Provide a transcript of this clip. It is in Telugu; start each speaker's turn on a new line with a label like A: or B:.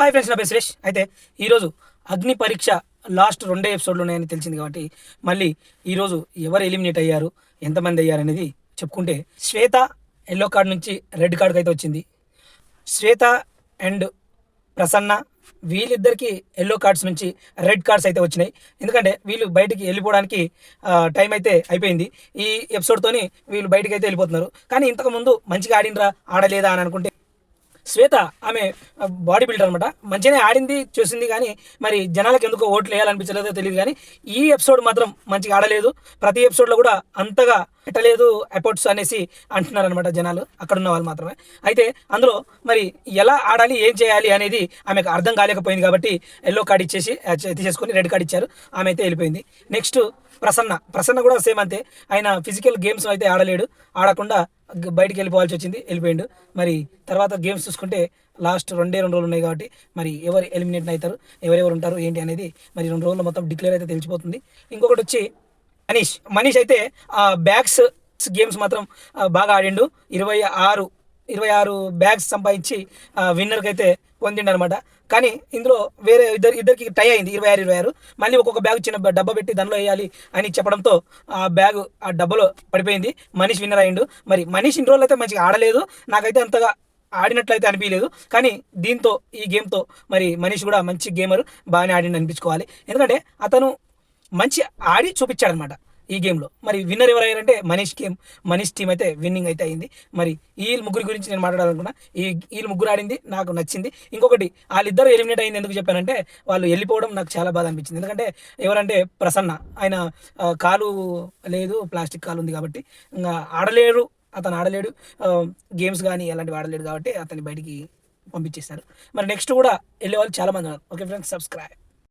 A: హాయ్ ఫ్రెండ్స్, నా పేరు సురేష్. అయితే ఈరోజు అగ్ని పరీక్ష లాస్ట్ 2 ఎపిసోడ్లు ఉన్నాయని తెలిసింది కాబట్టి మళ్ళీ ఈరోజు ఎవరు ఎలిమినేట్ అయ్యారు, ఎంతమంది అయ్యారు అనేది చెప్పుకుంటే, శ్వేత ఎల్లో కార్డ్ నుంచి రెడ్ కార్డ్కి అయితే వచ్చింది. శ్వేత అండ్ ప్రసన్న వీళ్ళిద్దరికి ఎల్లో కార్డ్స్ నుంచి రెడ్ కార్డ్స్ అయితే వచ్చినాయి. ఎందుకంటే వీళ్ళు బయటికి వెళ్ళిపోవడానికి టైం అయితే అయిపోయింది. ఈ ఎపిసోడ్తోని వీళ్ళు బయటికి అయితే వెళ్ళిపోతున్నారు. కానీ ఇంతకుముందు మంచిగా ఆడినరా ఆడలేదా అని అనుకుంటే, శ్వేత ఆమె బాడీ బిల్డర్ అనమాట, మంచిగానే ఆడింది చూసింది. కానీ మరి జనాలకు ఎందుకో ఓట్లు వేయాలనిపించలేదో తెలియదు. కానీ ఈ ఎపిసోడ్ మాత్రం మంచిగా ఆడలేదు. ప్రతి ఎపిసోడ్లో కూడా అంతగా పెట్టలేదు ఎఫర్ట్స్ అనేసి అంటున్నారు అనమాట జనాలు, అక్కడ ఉన్న వాళ్ళు మాత్రమే. అయితే అందులో మరి ఎలా ఆడాలి, ఏం చేయాలి అనేది ఆమెకు అర్థం కాలేకపోయింది. కాబట్టి ఎల్లో కార్డ్ ఇచ్చేసి తీసేసుకొని రెడ్ కార్డ్ ఇచ్చారు. ఆమె అయితే వెళ్ళిపోయింది. నెక్స్ట్ ప్రసన్న కూడా సేమ్ అంతే. ఆయన ఫిజికల్ గేమ్స్ అయితే ఆడకుండా బయటికి వెళ్ళిపోవాల్సి వచ్చింది, వెళ్ళిపోయిండు. మరి తర్వాత గేమ్స్ చూసుకుంటే లాస్ట్ 2 రోజులు ఉన్నాయి కాబట్టి మరి ఎవరు ఎలిమినేట్ అవుతారు, ఎవరెవరు ఉంటారు ఏంటి అనేది మరి 2 రోజుల్లో మొత్తం డిక్లేర్ అయితే తెలిసిపోతుంది. ఇంకొకటి వచ్చి మనీష్ అయితే బ్యాగ్స్ గేమ్స్ మాత్రం బాగా ఆడిండు. 26 బ్యాగ్స్ సంపాదించి విన్నర్కి అయితే పొందిండు అనమాట. కానీ ఇందులో వేరే ఇద్దరికి టై అయింది, 26. మళ్ళీ ఒక్కొక్క బ్యాగ్ చిన్న డబ్బా పెట్టి దానిలో వేయాలి అని చెప్పడంతో ఆ డబ్బాలో పడిపోయింది. మనీష్ విన్నర్ అయ్యిండు. మరి మనీష్ ఇన్ని రోజులు అయితే మంచిగా ఆడలేదు, నాకైతే అంతగా ఆడినట్లయితే అనిపించలేదు. కానీ ఈ గేమ్తో మరి మనీష్ కూడా మంచి గేమర్, బాగానే ఆడిండు అనిపించుకోవాలి. ఎందుకంటే అతను మంచి ఆడి చూపించాడనమాట ఈ గేమ్లో. మరి విన్నర్ ఎవరయ్యారంటే మనీష్ టీం అయితే విన్నింగ్ అయితే అయింది. మరి వీళ్ళు ముగ్గురి గురించి నేను మాట్లాడాలనుకున్నా. వీళ్ళు ముగ్గురు ఆడింది నాకు నచ్చింది. ఇంకొకటి, వాళ్ళిద్దరు ఎలిమినేట్ అయింది ఎందుకు చెప్పానంటే, వాళ్ళు వెళ్ళిపోవడం నాకు చాలా బాధ అనిపించింది. ఎందుకంటే ఎవరంటే ప్రసన్న, ఆయన కాలు లేదు, ప్లాస్టిక్ కాలు ఉంది కాబట్టి ఇంకా అతను ఆడలేడు. గేమ్స్ కానీ అలాంటివి ఆడలేడు కాబట్టి అతన్ని బయటికి పంపించేశారు. మరి నెక్స్ట్ కూడా వెళ్ళే వాళ్ళు చాలామంది ఉన్నారు. Okay friends, subscribe.